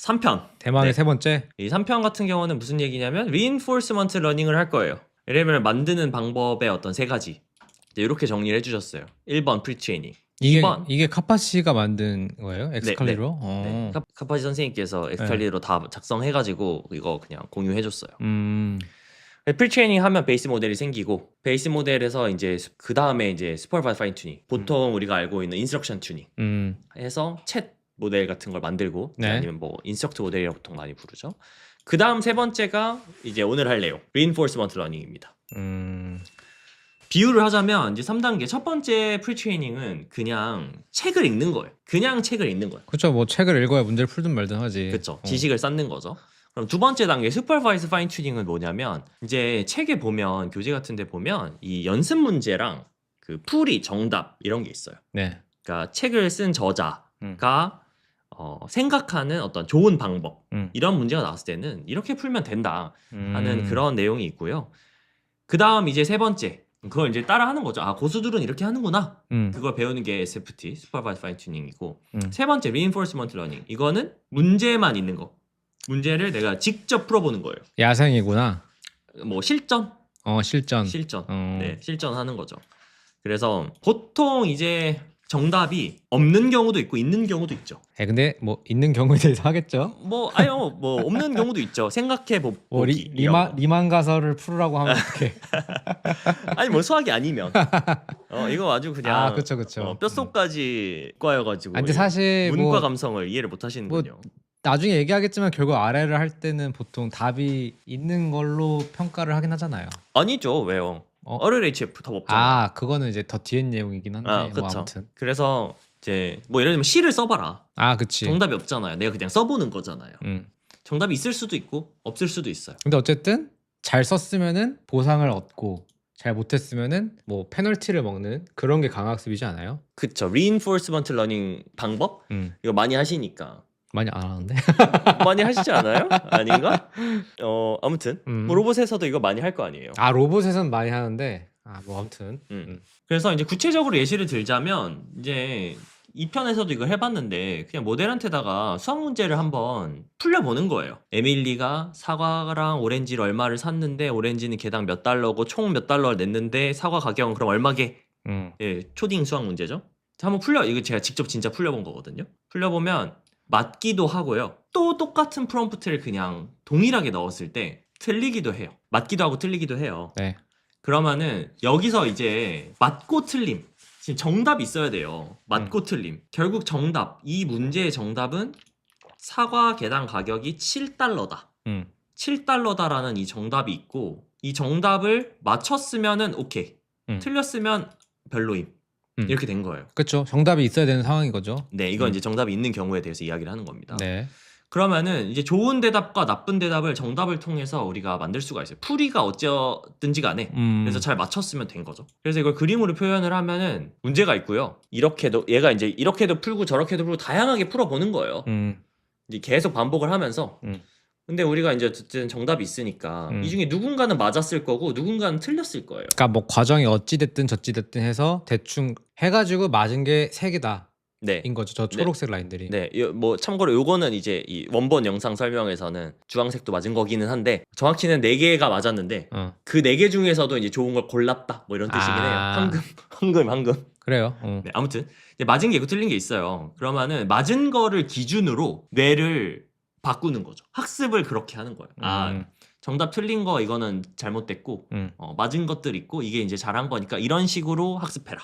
3편. 대망의 네. 세 번째. 이 3편 같은 경우는 무슨 얘기냐면 reinforcement learning을 할 거예요. LLM을 만드는 방법의 어떤 세 가지. 이렇게 정리를 해주셨어요. 1번 프리트레이닝. 이게 2번 이게 카파시가 만든 거예요? 엑스칼리로? 네. 카파지 선생님께서 엑스칼리로 다 작성해가지고 이거 그냥 공유해줬어요. 프리트레이닝 하면 베이스 모델이 생기고 베이스 모델에서 이제 그 다음에 이제 슈퍼바이즈 파인 튜닝. 보통 우리가 알고 있는 인스트럭션 튜닝 해서 챗 모델 같은 걸 만들고 네. 아니면 뭐 인스트럭트 모델이라고 보통 많이 부르죠. 그 다음 세 번째가 이제 오늘 할 내용 reinforcement learning입니다. 비유를 하자면 이제 3단계 첫 번째 프리트레이닝은 그냥 책을 읽는 거예요. 그냥 책을 읽는 거예요. 그렇죠. 뭐 책을 읽어야 문제를 풀든 말든 하지. 그렇죠. 지식을 쌓는 거죠. 그럼 두 번째 단계 슈퍼바이즈 파인 튜닝은 뭐냐면 이제 책에 보면 교재 같은 데 보면 이 연습 문제랑 그 풀이 정답 이런 게 있어요. 네. 그러니까 책을 쓴 저자가 생각하는 어떤 좋은 방법 이런 문제가 나왔을 때는 이렇게 풀면 된다 하는 그런 내용이 있고요. 그 다음 이제 세 번째 그걸 이제 따라 하는 거죠. 아 고수들은 이렇게 하는구나. 그걸 배우는 게 SFT Supervised Fine Tuning이고 세 번째 Reinforcement Learning 이거는 문제만 있는 거. 문제를 내가 직접 풀어보는 거예요. 야생이구나. 뭐 실전? 실전. 네, 실전하는 거죠. 그래서 보통 이제 정답이 없는 경우도 있고 있는 경우도 있죠. 근데 뭐 있는 경우에 대해서 하겠죠. 뭐 없는 경우도 있죠. 생각해 보기. 리만 가설을 풀으라고 하면 어떡해. 아니 뭐 수학이 아니면 이거 아주 그냥 그쵸. 뼛속까지 과여가지고 근데 사실 문과 뭐, 감성을 이해를 못 하시는군요. 나중에 얘기하겠지만 결국 RL을 할 때는 보통 답이 있는 걸로 평가를 하긴 하잖아요. 아니죠. 왜요? RLHF 답 없잖아요. 그거는 이제 더 뒤에 내용이긴 한데 뭐 그쵸. 아무튼. 그래서 이제 뭐 예를 들면 시를 써봐라. 그치. 정답이 없잖아요. 내가 그냥 써보는 거잖아요. 정답이 있을 수도 있고 없을 수도 있어요. 근데 어쨌든 잘 썼으면은 보상을 얻고 잘 못했으면은 뭐 페널티를 먹는 그런 게 강학습이지 않아요? 그쵸. Reinforcement Learning 방법? 이거 많이 하시니까. 많이 안 하는데? 많이 하시지 않아요? 아닌가? 아무튼 뭐 로봇에서도 이거 많이 할 거 아니에요. 로봇에서는 많이 하는데 뭐 아무튼. 그래서 이제 구체적으로 예시를 들자면 이제 2편에서도 이걸 해봤는데 그냥 모델한테다가 수학 문제를 한번 풀려보는 거예요. 에밀리가 사과랑 오렌지를 얼마를 샀는데 오렌지는 개당 몇 달러고 총 몇 달러를 냈는데 사과 가격은 그럼 얼마게? 초딩 수학 문제죠. 한번 이거 제가 직접 진짜 풀려본 거거든요. 풀려보면 맞기도 하고요. 또 똑같은 프롬프트를 그냥 동일하게 넣었을 때 틀리기도 해요. 맞기도 하고 틀리기도 해요. 네. 그러면은 여기서 이제 맞고 틀림. 지금 정답이 있어야 돼요. 맞고 틀림. 결국 이 문제의 정답은 사과 개당 가격이 7달러다. 7달러다라는 이 정답이 있고 이 정답을 맞췄으면은 오케이. 틀렸으면 별로임. 이렇게 된 거예요. 그렇죠. 정답이 있어야 되는 상황인 거죠. 네, 이건 이제 정답이 있는 경우에 대해서 이야기를 하는 겁니다. 네. 그러면은 이제 좋은 대답과 나쁜 대답을 정답을 통해서 우리가 만들 수가 있어요. 풀이가 어쩌든지 간에 그래서 잘 맞췄으면 된 거죠. 그래서 이걸 그림으로 표현을 하면은 문제가 있고요. 얘가 이제 이렇게도 풀고 저렇게도 풀고 다양하게 풀어보는 거예요. 이제 계속 반복을 하면서 근데 우리가 이제 어쨌든 정답이 있으니까 이 중에 누군가는 맞았을 거고 누군가는 틀렸을 거예요. 그러니까 뭐 과정이 어찌됐든 저찌됐든 해서 대충 해가지고 맞은 게 3개다. 네. 인 거죠. 저 초록색 라인들이. 네. 뭐 참고로 요거는 이제 이 원본 영상 설명에서는 주황색도 맞은 거기는 한데 정확히는 4개가 맞았는데 그 4개 중에서도 이제 좋은 걸 골랐다. 뭐 이런 뜻이긴 해요. 황금. 그래요. 네, 아무튼 이제 맞은 게 있고 틀린 게 있어요. 그러면은 맞은 거를 기준으로 뇌를 바꾸는 거죠. 학습을 그렇게 하는 거예요. 정답 틀린 거 이거는 잘못됐고 맞은 것들 있고 이게 이제 잘한 거니까 이런 식으로 학습해라.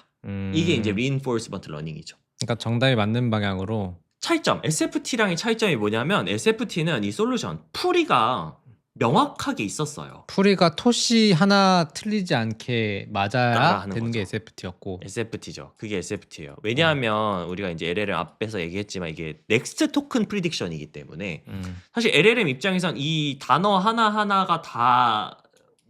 이게 이제 reinforcement learning이죠. 그러니까 정답이 맞는 방향으로. 차이점, SFT랑의 차이점이 뭐냐면 SFT는 이 솔루션, 풀이가 명확하게 있었어요. 풀이가 토시 하나 틀리지 않게 맞아야 하는 되는 게 거죠. SFT였고. SFT죠. 그게 SFT예요. 왜냐하면 우리가 이제 LLM 앞에서 얘기했지만 이게 넥스트 토큰 프리딕션이기 때문에 사실 LLM 입장에선 이 단어 하나하나가 다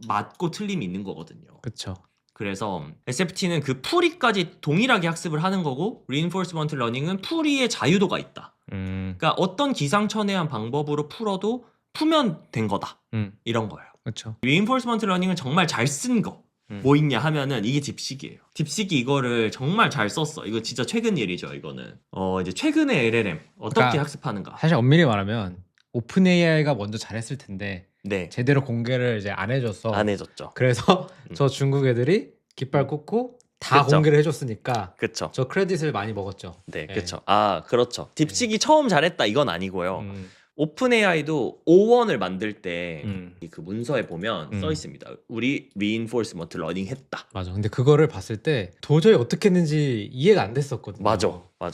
맞고 틀림이 있는 거거든요. 그렇죠. 그래서 SFT는 그 풀이까지 동일하게 학습을 하는 거고 Reinforcement Learning은 풀이의 자유도가 있다. 그러니까 어떤 기상천외한 방법으로 풀어도 풀면 된 거다. 이런 거예요. 그렇죠. Reinforcement Learning은 정말 잘 쓴 거. 뭐 있냐 하면은 이게 딥식이에요. 딥식이 이거를 정말 잘 썼어. 이거 진짜 최근 일이죠. 이거는 이제 최근에 LLM 어떻게 그러니까 학습하는가. 사실 엄밀히 말하면 오픈 AI가 먼저 잘했을 텐데 네, 제대로 공개를 이제 안 해줬어. 안 해줬죠. 그래서 저 중국 애들이 깃발 꽂고 다 그쵸. 공개를 해줬으니까 그쵸. 저 크레딧을 많이 먹었죠. 네, 네. 그쵸. 아, 그렇죠. 딥식이 처음 잘했다 이건 아니고요. 음, 오픈 AI도 O1을 만들 때 그 음. 문서에 보면 써 있습니다. 우리 reinforcement learning 했다. 맞아. 근데 그거를 봤을 때 도저히 어떻게 했는지 이해가 안 됐었거든요. 맞아.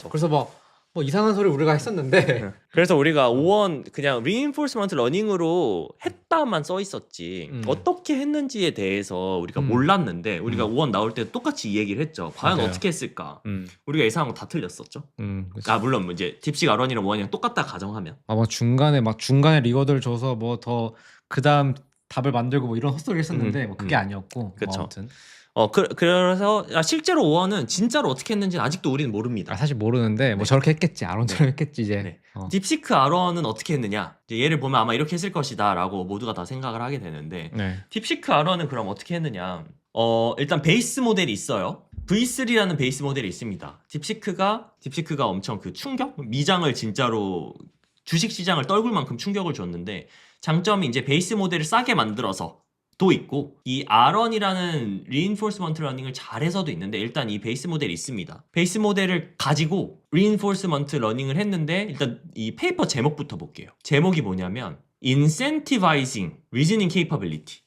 그래서 뭐 이상한 소리 우리가 했었는데 그래서 우리가 O1 그냥 reinforcement learning으로 했다만 써 있었지 어떻게 했는지에 대해서 우리가 몰랐는데 우리가 O1 나올 때 똑같이 이 얘기를 했죠. 과연 맞아요. 어떻게 했을까? 우리가 예상한 거 다 틀렸었죠. 그치. 아 물론 이제 딥식 R1이랑 O1이랑 똑같다 가정하면 뭐 중간에 리워드를 줘서 뭐 더 그다음 답을 만들고 뭐 이런 헛소리 했었는데 뭐 그게 아니었고 그쵸. 뭐 아무튼 그래서 실제로 O1은 진짜로 어떻게 했는지는 아직도 우리는 모릅니다. 사실 모르는데 뭐 저렇게 했겠지 아론처럼 했겠지 이제. 네. 딥시크 R1은 어떻게 했느냐? 이제 얘를 보면 아마 이렇게 했을 것이다라고 모두가 다 생각을 하게 되는데 네. 딥시크 R1은 그럼 어떻게 했느냐? 일단 베이스 모델이 있어요. V3라는 베이스 모델이 있습니다. 딥시크가 엄청 그 충격? 미장을 진짜로 주식 시장을 떨굴 만큼 충격을 줬는데 장점이 이제 베이스 모델을 싸게 만들어서 도 있고 이 R1이라는 reinforcement learning을 잘해서도 있는데 일단 이 베이스 모델이 있습니다. 베이스 모델을 가지고 reinforcement learning을 했는데 일단 이 페이퍼 제목부터 볼게요. 제목이 뭐냐면 incentivizing reasoning capability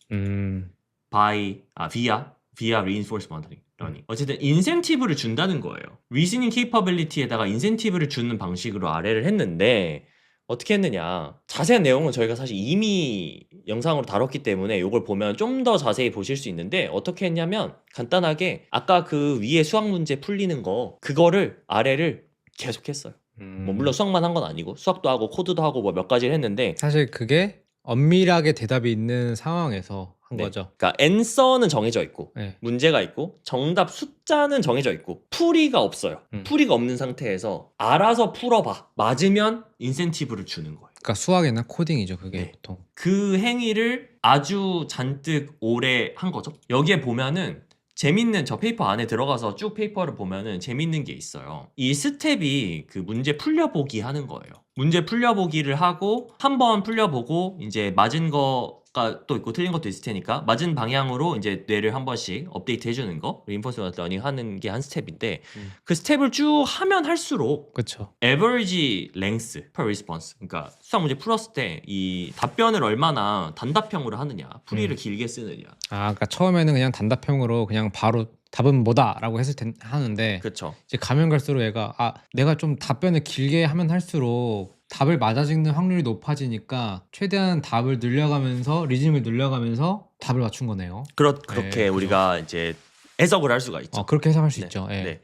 via reinforcement learning. 어쨌든 인센티브를 준다는 거예요. reasoning capability에다가 인센티브를 주는 방식으로 아래를 했는데 어떻게 했느냐 자세한 내용은 저희가 사실 이미 영상으로 다뤘기 때문에 이걸 보면 좀 더 자세히 보실 수 있는데 어떻게 했냐면 간단하게 아까 그 위에 수학 문제 풀리는 거 그거를 아래를 계속 했어요. 뭐 물론 수학만 한 건 아니고 수학도 하고 코드도 하고 뭐 몇 가지를 했는데 사실 그게 엄밀하게 대답이 있는 상황에서 한 거죠. 그러니까 앤서는 정해져 있고 네. 문제가 있고 정답 숫자는 정해져 있고 풀이가 없어요. 풀이가 없는 상태에서 알아서 풀어봐. 맞으면 인센티브를 주는 거예요. 그러니까 수학이나 코딩이죠 그게 네. 보통. 그 행위를 아주 잔뜩 오래 한 거죠. 여기에 보면은 재밌는 저 페이퍼 안에 들어가서 쭉 페이퍼를 보면은 재밌는 게 있어요. 이 스텝이 그 문제 풀려보기 하는 거예요. 문제 풀려보기를 하고 한 번 풀려보고 이제 맞은 거가 또 있고 틀린 것도 있을 테니까 맞은 방향으로 이제 뇌를 한 번씩 업데이트 해주는 거 reinforcement learning 하는 게 한 스텝인데 그 스텝을 쭉 하면 할수록 그렇죠. average length per response 그러니까 수학 문제 풀었을 때 이 답변을 얼마나 단답형으로 하느냐 풀이를 길게 쓰느냐 그러니까 처음에는 그냥 단답형으로 그냥 바로 답은 뭐다라고 하는데 그렇죠. 이제 가면 갈수록 얘가 내가 좀 답변을 길게 하면 할수록 답을 맞아 적는 확률이 높아지니까 최대한 답을 늘려가면서 리즈닝을 늘려가면서 답을 맞춘 거네요. 그렇게 네, 우리가 이제 해석을 할 수가 있죠. 그렇게 해석할 수 네, 있죠. 네.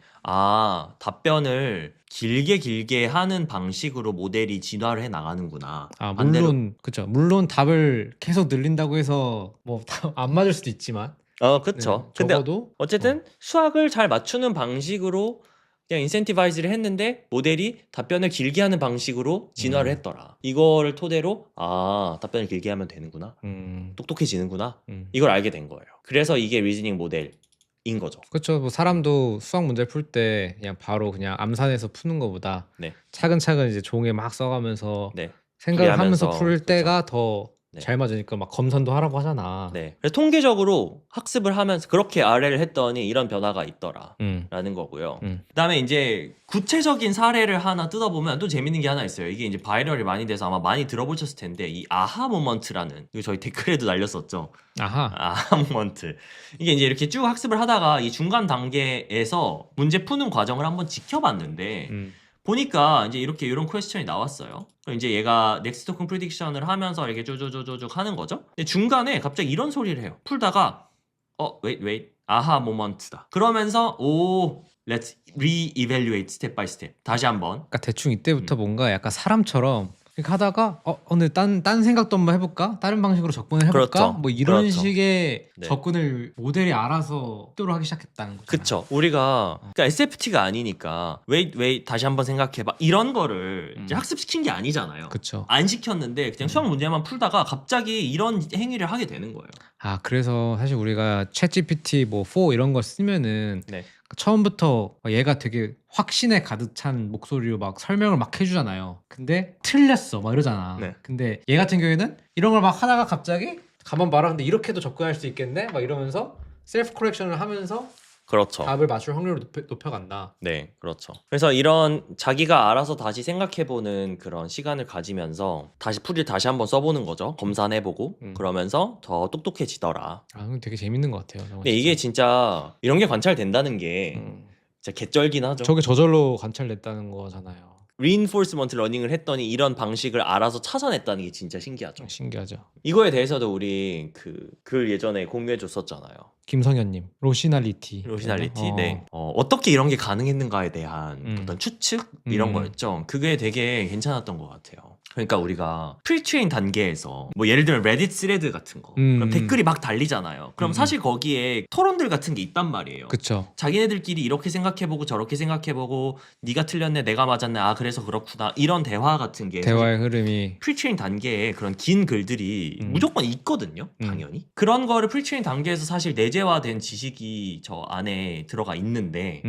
답변을 길게 하는 방식으로 모델이 진화를 해 나가는구나. 물론 그렇죠. 물론 답을 계속 늘린다고 해서 뭐 안 맞을 수도 있지만 그렇죠. 네, 근데 적어도 어쨌든 수학을 잘 맞추는 방식으로 그냥 인센티바이즈를 했는데 모델이 답변을 길게 하는 방식으로 진화를 했더라. 이거를 토대로 답변을 길게 하면 되는구나. 똑똑해지는구나. 이걸 알게 된 거예요. 그래서 이게 리즈닝 모델인 거죠. 그렇죠. 뭐 사람도 수학 문제 풀 때 그냥 바로 그냥 암산해서 푸는 것보다 네. 차근차근 이제 종이에 막 써가면서 네. 생각을 하면서 풀이하면서, 풀 때가 그렇죠. 더 잘 맞으니까 막 검산도 하라고 하잖아. 네. 그래서 통계적으로 학습을 하면서 그렇게 아래를 했더니 이런 변화가 있더라. 라는 거고요. 그다음에 이제 구체적인 사례를 하나 뜯어보면 또 재밌는 게 하나 있어요. 이게 이제 바이럴이 많이 돼서 아마 많이 들어보셨을 텐데 이 아하 모먼트라는 이거 저희 댓글에도 날렸었죠. 아하 모먼트. 이게 이제 이렇게 쭉 학습을 하다가 이 중간 단계에서 문제 푸는 과정을 한번 지켜봤는데 보니까 이제 이런 퀘스천이 나왔어요. 그럼 이제 얘가 넥스트 토큰 프리딕션을 하면서 이렇게 쪼쪼쪼쪼 하는 거죠. 근데 중간에 갑자기 이런 소리를 해요. 풀다가 wait 아하 모먼트다. 그러면서 let's re-evaluate step by step. 다시 한번. 그러니까 대충 이때부터 뭔가 약간 사람처럼 그렇게 하다가 오늘 딴 생각도 한번 해볼까? 다른 방식으로 접근을 해볼까? 그렇죠. 뭐 이런 그렇죠. 식의 네. 접근을 모델이 알아서 시도를 하기 시작했다는 거죠. 그쵸. 우리가 그러니까 SFT가 아니니까 왜 다시 한번 생각해봐 이런 거를 이제 학습시킨 게 아니잖아요. 그쵸. 안 시켰는데 그냥 수학 문제만 풀다가 갑자기 이런 행위를 하게 되는 거예요. 아 그래서 사실 우리가 챗GPT 뭐 4 이런 거 쓰면은 네. 처음부터 얘가 되게 확신에 가득 찬 목소리로 막 설명을 막 해주잖아요. 근데 틀렸어 막 이러잖아. 네. 근데 얘 같은 경우에는 이런 걸 막 하다가 갑자기 가만 봐라 근데 이렇게도 접근할 수 있겠네 막 이러면서 셀프 커렉션을 하면서 그렇죠. 답을 맞출 확률을 높여간다. 네, 그렇죠. 그래서 이런 자기가 알아서 다시 생각해보는 그런 시간을 가지면서 다시 풀이를 다시 한번 써보는 거죠. 검사해보고 그러면서 더 똑똑해지더라. 아 이거 되게 재밌는 것 같아요. 근데 이게 진짜 이런 게 관찰된다는 게 진짜 개쩔긴 하죠. 저게 저절로 관찰됐다는 거잖아요. reinforcement 러닝을 했더니 이런 방식을 알아서 찾아냈다는 게 진짜 신기하죠. 신기하죠. 이거에 대해서도 우리 글 예전에 공유해 줬었잖아요. 김성현님 로시날리티. 로시날리티. 네. 어떻게 이런 게 가능했는가에 대한 어떤 추측 이런 거였죠. 그게 되게 괜찮았던 것 같아요. 그러니까 우리가 프리트레인 단계에서 뭐 예를 들면 레딧 스레드 같은 거 그럼 댓글이 막 달리잖아요. 그럼 사실 거기에 토론들 같은 게 있단 말이에요. 그쵸. 자기네들끼리 이렇게 생각해보고 저렇게 생각해보고 네가 틀렸네 내가 맞았네 아 그래서 그렇구나 이런 대화 같은 게 대화의 흐름이 프리트레인 단계에 그런 긴 글들이 무조건 있거든요. 당연히 그런 거를 프리트레인 단계에서 사실 내재화된 지식이 저 안에 들어가 있는데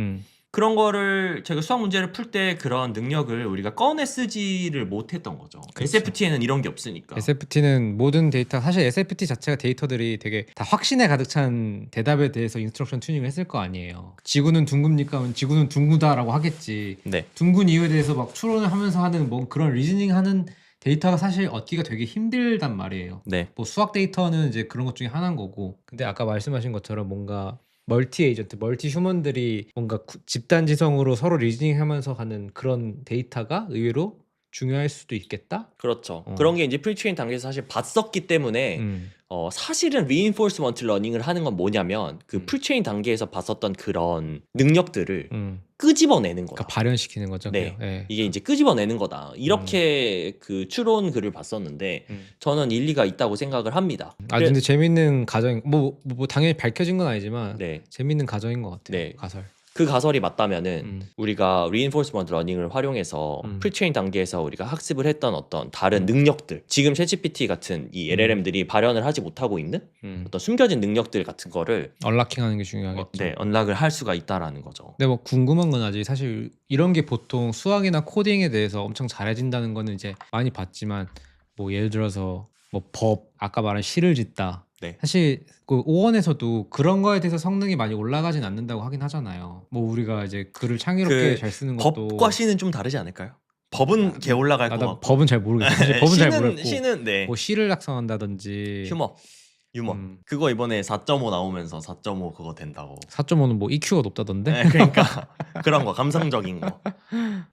그런 거를 제가 수학 문제를 풀 때 그런 능력을 우리가 꺼내 쓰지를 못했던 거죠. 그렇죠. SFT에는 이런 게 없으니까. SFT는 모든 데이터 사실 SFT 자체가 데이터들이 되게 다 확신에 가득 찬 대답에 대해서 인스트럭션 튜닝을 했을 거 아니에요. 지구는 둥굽니까? 하면 지구는 둥구다라고 하겠지. 네. 둥근 이유에 대해서 막 추론을 하면서 하는 뭐 그런 리즈닝 하는 데이터가 사실 얻기가 되게 힘들단 말이에요. 네. 뭐 수학 데이터는 이제 그런 것 중에 하나인 거고. 근데 아까 말씀하신 것처럼 뭔가 멀티 에이전트, 멀티 휴먼들이 뭔가 집단 지성으로 서로 리즈닝 하면서 가는 그런 데이터가 의외로 중요할 수도 있겠다? 그렇죠. 그런 게 이제 프리트레인 단계에서 사실 봤었기 때문에 사실은 reinforcement 러닝을 하는 건 뭐냐면 그 프리트레인 단계에서 봤었던 그런 능력들을 끄집어내는 거다. 그러니까 발현시키는 거죠. 네. 네. 이게 이제 끄집어내는 거다. 이렇게 그 추론 글을 봤었는데 저는 일리가 있다고 생각을 합니다. 아 근데 재밌는 가정 뭐 당연히 밝혀진 건 아니지만 네. 재밌는 가정인 것 같아요. 네. 가설. 그 가설이 맞다면은 우리가 reinforcement 러닝을 활용해서 프리트레인 단계에서 우리가 학습을 했던 어떤 다른 능력들 지금 챗GPT 같은 이 LLM들이 발현을 하지 못하고 있는 어떤 숨겨진 능력들 같은 거를 언락킹하는 게 중요하겠죠. 네, 언락을 할 수가 있다라는 거죠. 근데 뭐 궁금한 건 아직 사실 이런 게 보통 수학이나 코딩에 대해서 엄청 잘해진다는 거는 이제 많이 봤지만 뭐 예를 들어서 뭐 법 아까 말한 시를 짓다. 네. 사실 그 오원에서도 그런 거에 대해서 성능이 많이 올라가진 않는다고 하긴 하잖아요. 뭐 우리가 이제 글을 창의롭게 잘 쓰는 것도 법과 시는 좀 다르지 않을까요? 법은 개 올라갈 것 나 같고 법은 잘 모르겠어. 사실 법은 잘 모르겠고 시는 네. 뭐 시를 작성한다든지 유머 그거 이번에 4.5 나오면서 4.5 그거 된다고 4.5는 뭐 EQ가 높다던데? 네, 그러니까 그런 거 감성적인 거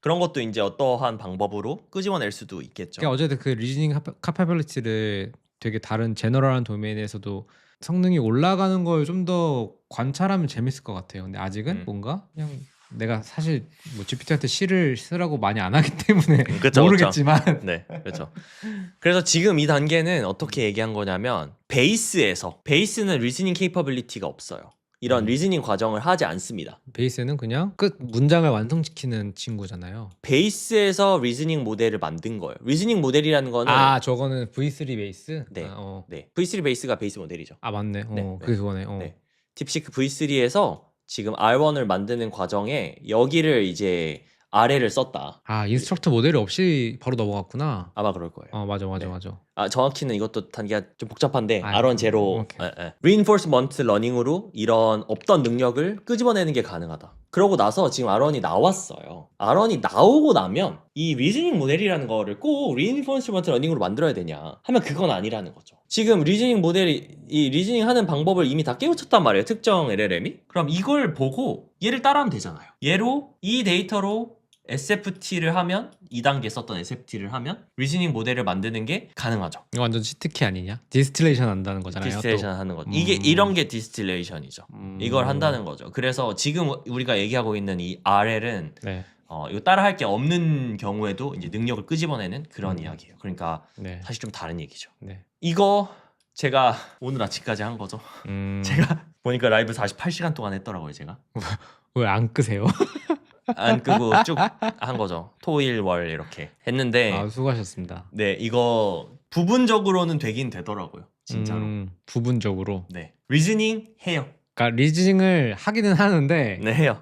그런 것도 이제 어떠한 방법으로 끄집어낼 수도 있겠죠. 그러니까 어쨌든 그 리즈닝 카파빌리티를 되게 다른 제너럴한 도메인에서도 성능이 올라가는 걸 좀 더 관찰하면 재밌을 것 같아요. 근데 아직은 뭔가 그냥 내가 사실 뭐 GPT한테 시를 쓰라고 많이 안 하기 때문에 그쵸, 모르겠지만 그쵸. 네, 그렇죠. 그래서 지금 이 단계는 어떻게 얘기한 거냐면 베이스는 리즈닝 케이퍼빌리티가 없어요. 이런 리즈닝 과정을 하지 않습니다. 베이스는 그냥 끝 문장을 완성시키는 친구잖아요. 베이스에서 리즈닝 모델을 만든 거예요. 리즈닝 모델이라는 거는 저거는 V3 베이스? 네, 네. V3 베이스가 베이스 모델이죠. 맞네. 네, 그게 그거네. 네. 딥시크 V3에서 지금 R1을 만드는 과정에 여기를 이제 아래를 썼다. 인스트럭터 모델이 없이 바로 넘어갔구나. 아마 그럴 거예요. 맞아. 아, 정확히는 이것도 단계가 좀 복잡한데 아, R1 제로 reinforcement 러닝으로 이런 없던 능력을 끄집어내는 게 가능하다. 그러고 나서 지금 R1이 나왔어요. R1이 나오고 나면 이 리즈닝 모델이라는 거를 꼭 reinforcement 러닝으로 만들어야 되냐 하면 그건 아니라는 거죠. 지금 리즈닝 모델이 이 리즈닝 하는 방법을 이미 다 깨우쳤단 말이에요. 특정 LLM이. 그럼 이걸 보고 얘를 따라하면 되잖아요. 얘로 이 데이터로 SFT를 하면 2단계 썼던 SFT를 하면 리즈닝 모델을 만드는 게 가능하죠. 이거 완전 치트키 아니냐? 디스틸레이션 한다는 거잖아요. 디스틸레이션 하는 거죠. 이게 이런 게 디스틸레이션이죠. 이걸 한다는 거죠. 그래서 지금 우리가 얘기하고 있는 이 RL은 네. 이거 따라할 게 없는 경우에도 이제 능력을 끄집어내는 그런 음. 이야기예요. 그러니까 네. 사실 좀 다른 얘기죠. 네. 이거 제가 오늘 아침까지 한 거죠. 제가 보니까 라이브 48시간 동안 했더라고요. 제가 왜 안 끄세요? 안 끄고 쭉 한 거죠. 토일 월 이렇게 했는데 아, 수고하셨습니다. 네 이거 부분적으로는 되긴 되더라고요. 진짜로. 부분적으로. 네 리즈닝 해요. 그러니까 리즈닝을 하기는 하는데 네 해요.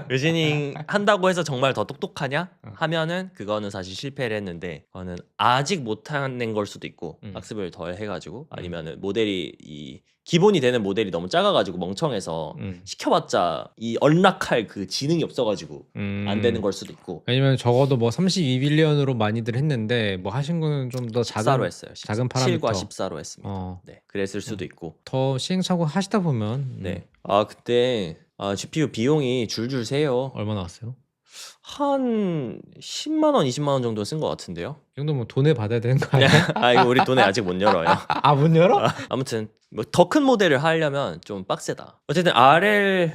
리즈닝 한다고 해서 정말 더 똑똑하냐 하면은 그거는 사실 실패를 했는데 그거는 아직 못해낸 걸 수도 있고 학습을 더 해가지고 아니면은 모델이 이 기본이 되는 모델이 너무 작아가지고 멍청해서 시켜봤자 이 언락할 그 지능이 없어가지고 안 되는 걸 수도 있고. 왜냐면 적어도 뭐 32빌리언으로 많이들 했는데 뭐 하신 거는 좀 더 14로 했어요. 작은 7과 파라미터 14로 했습니다. 네, 그랬을 수도 있고. 더 시행착오 하시다 보면 네. 그때 GPU 비용이 줄줄 새요. 얼마 나왔어요? 한 10만 원, 20만 원 정도 쓴 것 같은데요. 이 정도면 돈에 받아야 되는 거 아니야? 이거 우리 돈에 아직 못 열어요. 아, 문 열어? 아무튼 뭐 더 큰 모델을 하려면 좀 빡세다. 어쨌든 RL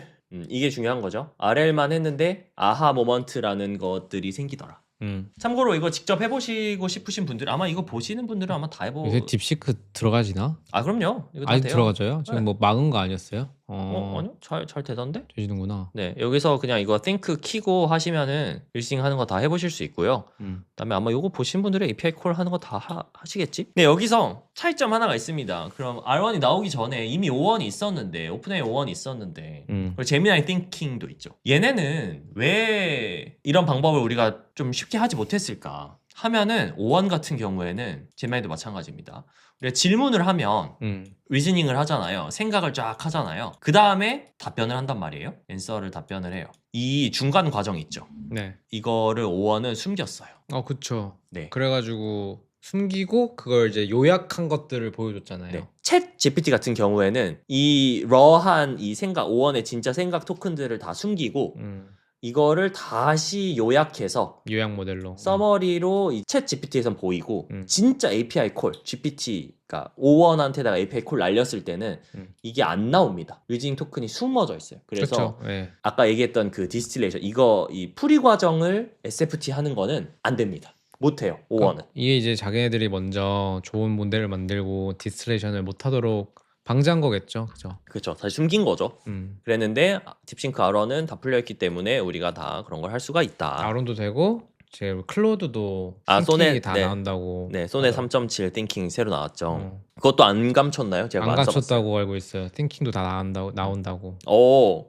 이게 중요한 거죠. RL만 했는데 아하 모먼트라는 것들이 생기더라. 참고로 이거 직접 해보시고 싶으신 분들 아마 이거 보시는 분들은 아마 다 요새 딥시크 들어가지나? 그럼요. 이거 다 아직 돼요. 들어가져요? 지금 네. 뭐 막은 거 아니었어요? 아니요. 잘 되던데? 되시는구나. 네, 여기서 그냥 이거 think 키고 하시면은 리스닝 하는 거 다 해보실 수 있고요. 그다음에 아마 이거 보신 분들은 API 콜 하는 거 다 하시겠지? 네, 여기서 차이점 하나가 있습니다. 그럼 R1이 나오기 전에 이미 O1이 있었는데 오픈AI O1이 있었는데 그리고 제미나이 띵킹도 있죠. 얘네는 왜 이런 방법을 우리가 좀 쉽게 하지 못했을까 하면은 O1 같은 경우에는 제미나이도 마찬가지입니다. 우리가 질문을 하면 리즈닝을 하잖아요. 생각을 쫙 하잖아요. 그 다음에 답변을 한단 말이에요. 앤서를 답변을 해요. 이 중간 과정 있죠. 네. 이거를 오원은 숨겼어요. 그쵸. 네. 그래가지고 숨기고 그걸 이제 요약한 것들을 보여줬잖아요. 네. 챗 GPT 같은 경우에는 이 러한 이 생각, 오원의 진짜 생각 토큰들을 다 숨기고 이거를 다시 요약해서 요약 모델로 서머리로 이 챗 GPT에선 보이고 진짜 API 콜, GPT가 O1한테다가 API 콜 날렸을 때는 이게 안 나옵니다. 리즈닝 토큰이 숨어져 있어요. 그래서 네. 아까 얘기했던 그 디스틸레이션 이 풀이 과정을 SFT 하는 거는 안 됩니다. 못해요. O1은. 그러니까 이게 이제 자기네들이 먼저 좋은 모델을 만들고 디스틸레이션을 못하도록 방지한 거겠죠, 그죠? 그렇죠. 다시 숨긴 거죠. 그랬는데 딥싱크 R1은 다 풀려있기 때문에 우리가 다 그런 걸 할 수가 있다. R1도 되고 제 클로드도 소넷 다 나온다고. 네, 소넷 3.7 띵킹 새로 나왔죠. 그것도 안 감췄나요? 제가 안 감췄다고 알고 있어요. 띵킹도 다 나온다고.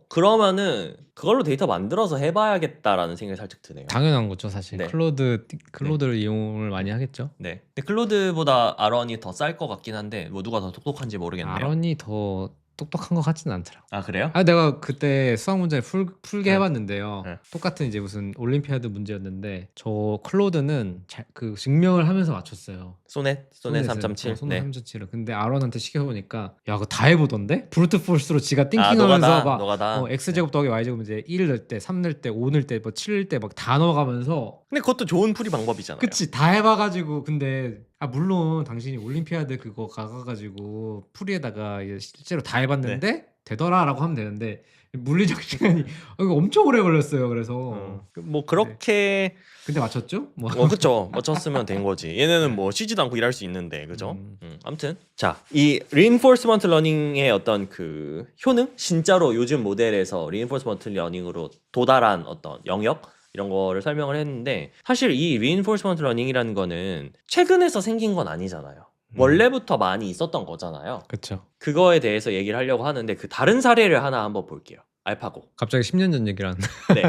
그러면은 그걸로 데이터 만들어서 해봐야겠다라는 생각이 살짝 드네요. 당연한 거죠, 사실. 네. 클로드를 이용을 많이 하겠죠. 네. 근데 클로드보다 R1이 더 쌀 것 같긴 한데 뭐 누가 더 똑똑한지 모르겠네요. R1이 더 똑똑한 것 같지는 않더라고. 그래요? 내가 그때 수학 문제를 풀게 네. 해봤는데요. 네. 똑같은 이제 무슨 올림피아드 문제였는데 저 클로드는 그 증명을 하면서 맞췄어요. 소넷 3.7. 소넷 3.7을. 근데 아론한테 시켜보니까 야, 그거 다 해보던데? 브루트 포스로 지가 띵킹하면서 노가다. X제곱 더하기 Y제곱 이제 1 넣을 때, 3 넣을 때, 5 넣을 때, 뭐 7 넣을 때 막 다 넣어가면서. 근데 그것도 좋은 풀이 방법이잖아요. 그치, 다 해봐가지고. 근데 물론 당신이 올림피아드 그거 가가지고 풀이에다가 실제로 다 해봤는데 되더라라고 하면 되는데 물리적 시간이 이거 엄청 오래 걸렸어요. 그래서 뭐 그렇게 근데 맞췄죠? 그쵸. 맞췄으면 된 거지. 얘네는 뭐 쉬지도 않고 일할 수 있는데, 그죠? 아무튼 자, 이 reinforcement learning의 어떤 그 효능, 진짜로 요즘 모델에서 reinforcement learning으로 도달한 어떤 영역 이런 거를 설명을 했는데 사실 이 reinforcement learning이라는 거는 최근에서 생긴 건 아니잖아요. 원래부터 많이 있었던 거잖아요. 그렇죠. 그거에 대해서 얘기를 하려고 하는데 그 다른 사례를 하나 한번 볼게요. 알파고. 갑자기 10년 전 얘기를 하는데. 네.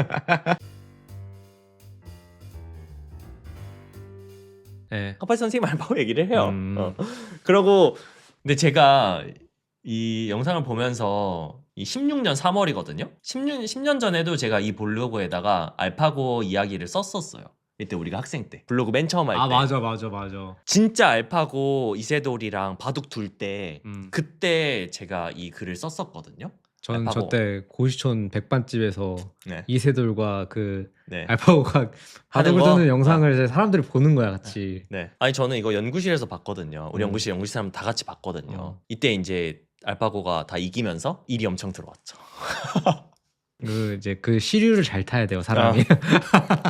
네. 카파이 선생님 알파고 얘기를 해요. 그러고 근데 제가 이 영상을 보면서 이 16년 3월이거든요. 10년 전에도 제가 이 블로그에다가 알파고 이야기를 썼었어요. 이때 우리가 학생 때 블로그 맨 처음 할 때. 맞아. 진짜 알파고 이세돌이랑 바둑 둘 때 그때 제가 이 글을 썼었거든요. 전 저때 고시촌 백반집에서 네. 이세돌과 네. 알파고가 바둑을 두는 영상을 이제 사람들이 보는 거야, 같이. 네. 아니 저는 이거 연구실에서 봤거든요. 우리 연구실 사람 다 같이 봤거든요. 이때 이제 알파고가 다 이기면서 일이 엄청 들어왔죠. 그 이제 그 시류를 잘 타야 돼요, 사람이.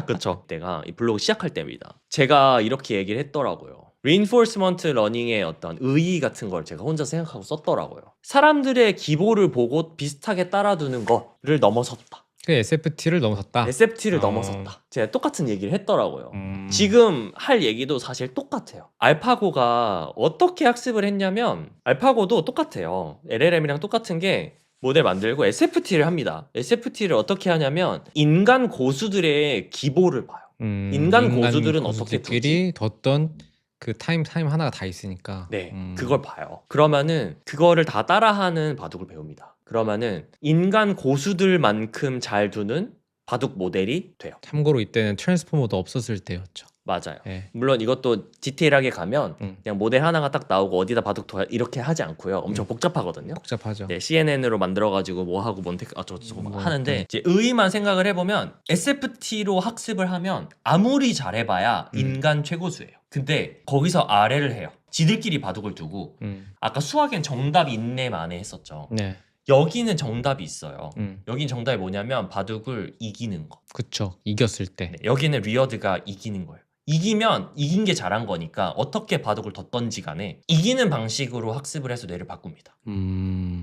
그쵸. 내가 이 블로그 시작할 때입니다. 제가 이렇게 얘기를 했더라고요. reinforcement learning의 어떤 의의 같은 걸 제가 혼자 생각하고 썼더라고요. 사람들의 기보를 보고 비슷하게 따라두는 거를 넘어섰다. 그 SFT를 넘어섰다. SFT를 어. 넘어섰다. 제가 똑같은 얘기를 했더라고요. 음. 지금 할 얘기도 사실 똑같아요. 알파고가 어떻게 학습을 했냐면 알파고도 똑같아요. LLM이랑 똑같은 게 모델 만들고 SFT를 합니다. SFT를 어떻게 하냐면 인간 고수들의 기보를 봐요. 인간 고수들은 어떻게 고수들끼리 뒀던 그 타임 하나가 다 있으니까. 네, 그걸 봐요. 그러면은 그거를 다 따라하는 바둑을 배웁니다. 그러면은 인간 고수들만큼 잘 두는 바둑 모델이 돼요. 참고로 이때는 트랜스포머도 없었을 때였죠. 맞아요. 예. 물론 이것도 디테일하게 가면 그냥 모델 하나가 딱 나오고 어디다 바둑 둬 이렇게 하지 않고요. 엄청 복잡하거든요. 복잡하죠. 네, CNN으로 만들어가지고 뭐 하고 몬테크 저거 뭐, 하는데 이제 의의만 생각을 해보면 SFT로 학습을 하면 아무리 잘해봐야 인간 최고수예요. 근데 거기서 아래를 해요. 지들끼리 바둑을 두고 아까 수학엔 정답이 있네 마네 했었죠. 네. 여기는 정답이 있어요. 여긴 정답이 뭐냐면 바둑을 이기는 거. 그쵸. 이겼을 때. 네, 여기는 리어드가 이기는 거예요. 이기면 이긴 게 잘한 거니까 어떻게 바둑을 뒀던지 간에 이기는 방식으로 학습을 해서 뇌를 바꿉니다.